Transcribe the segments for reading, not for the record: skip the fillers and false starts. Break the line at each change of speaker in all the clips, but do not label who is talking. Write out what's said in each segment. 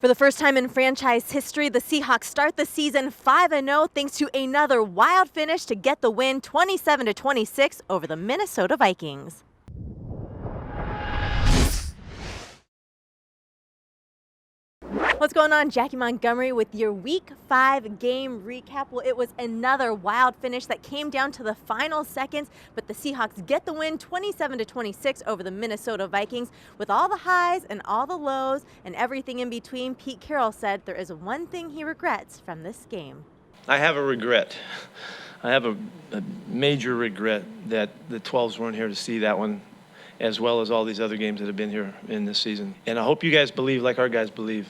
For the first time in franchise history, the Seahawks start the season 5-0 thanks to another wild finish to get the win 27-26 over the Minnesota Vikings. What's going on? Jackie Montgomery with your Week 5 game recap. Well, it was another wild finish that came down to the final seconds, but the Seahawks get the win 27-26 over the Minnesota Vikings. With all the highs and all the lows and everything in between, Pete Carroll said there is one thing he regrets from this game.
I have a regret. I have a major regret that the 12s weren't here to see that one, as well as all these other games that have been here in this season. And I hope you guys believe like our guys believe.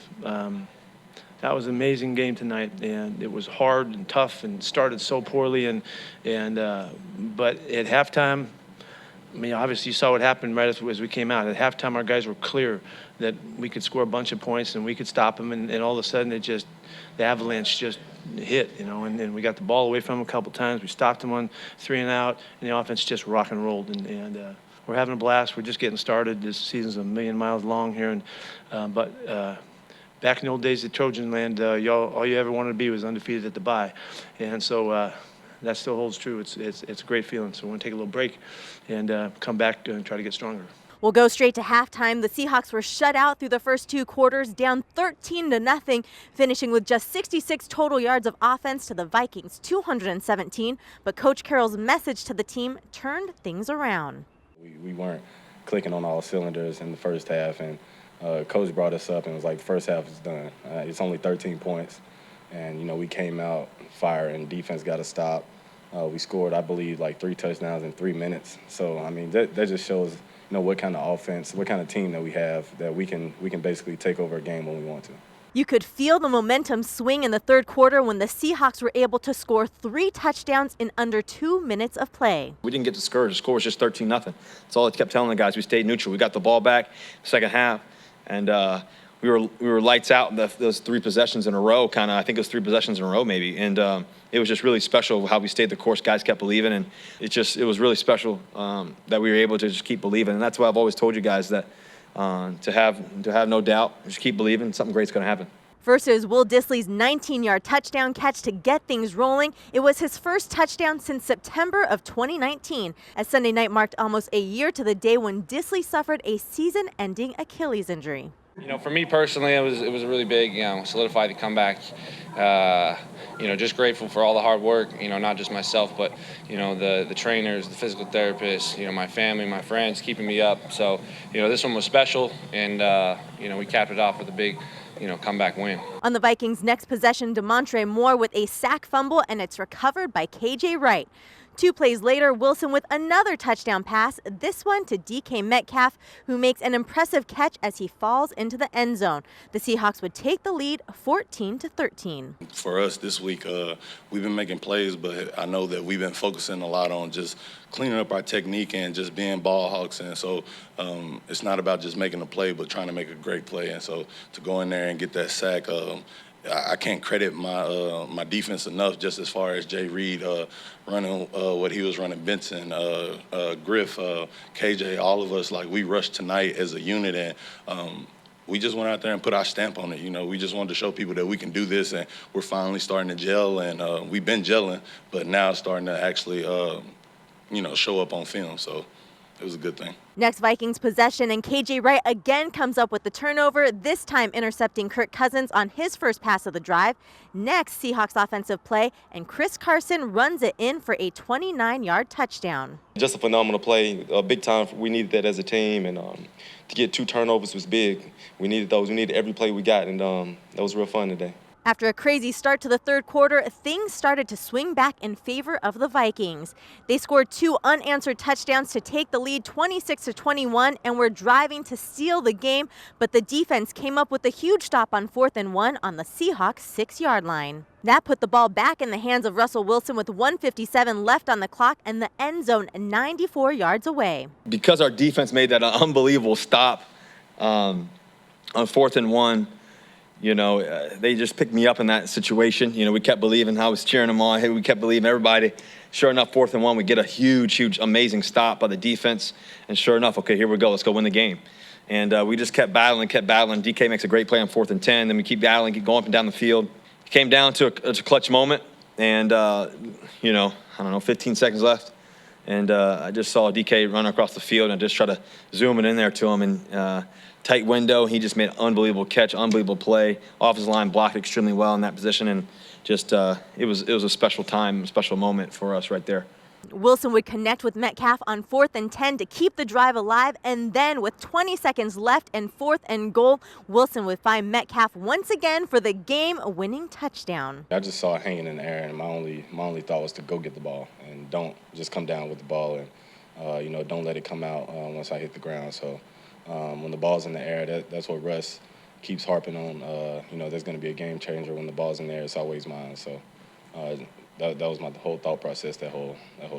That was an amazing game tonight, and it was hard and tough and started so poorly. But at halftime, I mean, obviously you saw what happened right as we came out. At halftime, our guys were clear that we could score a bunch of points and we could stop them, and all of a sudden the avalanche just hit, and then we got the ball away from them a couple times. We stopped them on 3 and out, and the offense just rock and rolled. We're having a blast. We're just getting started. This season's a million miles long here, but back in the old days at Trojan Land, all you ever wanted to be was undefeated at the bye, and so that still holds true. It's a great feeling. So we're gonna take a little break and come back and try to get stronger.
We'll go straight to halftime. The Seahawks were shut out through the first 2 quarters, down 13-0, finishing with just 66 total yards of offense to the Vikings' 217. But Coach Carroll's message to the team turned things around.
We weren't clicking on all cylinders in the first half, and Coach brought us up and was like, the first half is done. It's only 13 points, and, we came out fire, and defense got a stop. We scored, I believe, like 3 touchdowns in 3 minutes. So, I mean, that just shows, what kind of offense, what kind of team that we have, that we can basically take over a game when we want to.
You could feel the momentum swing in the third quarter when the Seahawks were able to score 3 touchdowns in under 2 minutes of play.
We didn't get discouraged. The score was just 13-0. That's all I kept telling the guys. We stayed neutral. We got the ball back second half, and we were lights out those 3 possessions in a row, kind of. I think it was 3 possessions in a row maybe, and it was just really special how we stayed the course. Guys kept believing, and it was really special that we were able to just keep believing. And that's why I've always told you guys that to have no doubt, just keep believing, something great's going to happen.
First is Will Dissly's 19-yard touchdown catch to get things rolling. It was his first touchdown since September of 2019, as Sunday night marked almost a year to the day when Dissly suffered a season-ending Achilles injury.
For me personally, it was a really big, solidified the comeback. Just grateful for all the hard work, not just myself, but, the trainers, the physical therapists, my family, my friends keeping me up. So, this one was special, and, we capped it off with a big, comeback win.
On the Vikings' next possession, DeMontre Moore with a sack fumble, and it's recovered by KJ Wright. 2 plays later, Wilson with another touchdown pass, this one to DK Metcalf, who makes an impressive catch as he falls into the end zone. The Seahawks would take the lead 14-13.
For us this week, we've been making plays, but I know that we've been focusing a lot on just cleaning up our technique and just being ball hawks. And so it's not about just making a play, but trying to make a great play. And so to go in there and get that sack, I can't credit my defense enough, just as far as Jay Reed running what he was running, Benson, Griff, KJ, all of us, like we rushed tonight as a unit, and we just went out there and put our stamp on it. We just wanted to show people that we can do this, and we're finally starting to gel, and we've been gelling, but now it's starting to actually, show up on film. So it was a good thing.
Next Vikings possession, and KJ Wright again comes up with the turnover, this time intercepting Kirk Cousins on his first pass of the drive. Next, Seahawks offensive play, and Chris Carson runs it in for a 29-yard touchdown.
Just a phenomenal play, big time. We needed that as a team, and to get 2 turnovers was big. We needed those. We needed every play we got, and that was real fun today.
After a crazy start to the third quarter, things started to swing back in favor of the Vikings. They scored 2 unanswered touchdowns to take the lead 26-21 and were driving to steal the game, but the defense came up with a huge stop on 4th and 1 on the Seahawks' 6-yard line. That put the ball back in the hands of Russell Wilson with 1:57 left on the clock and the end zone 94 yards away.
Because our defense made that unbelievable stop on 4th and 1, they just picked me up in that situation. We kept believing. I was cheering them on. Hey, we kept believing everybody. Sure enough, 4th and 1, we get a huge, amazing stop by the defense. And sure enough, okay, here we go. Let's go win the game. And we just kept battling. DK makes a great play on 4th and 10. Then we keep battling, keep going up and down the field. It came down to a clutch moment. And, you know, I don't know, 15 seconds left. And I just saw DK run across the field, and I just tried to zoom it in there to him. And tight window, he just made an unbelievable catch, unbelievable play. Offensive line blocked extremely well in that position. And just it was a special time, a special moment for us right there.
Wilson would connect with Metcalf on 4th and 10 to keep the drive alive, and then with 20 seconds left and 4th and goal, Wilson would find Metcalf once again for the game-winning touchdown.
I just saw it hanging in the air, and my only thought was to go get the ball and don't just come down with the ball, and you know, don't let it come out once I hit the ground. So when the ball's in the air, that's what Russ keeps harping on. You know, there's going to be a game changer when the ball's in the air. It's always mine. So. That was my whole thought process, that whole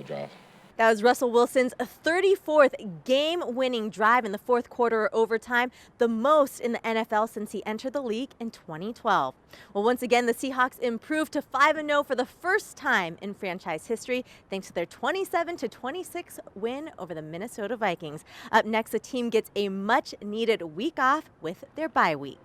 drive.
That was Russell Wilson's 34th game-winning drive in the 4th quarter or overtime, the most in the NFL since he entered the league in 2012. Well, once again, the Seahawks improved to 5-0 for the first time in franchise history, thanks to their 27-26 win over the Minnesota Vikings. Up next, the team gets a much-needed week off with their bye week.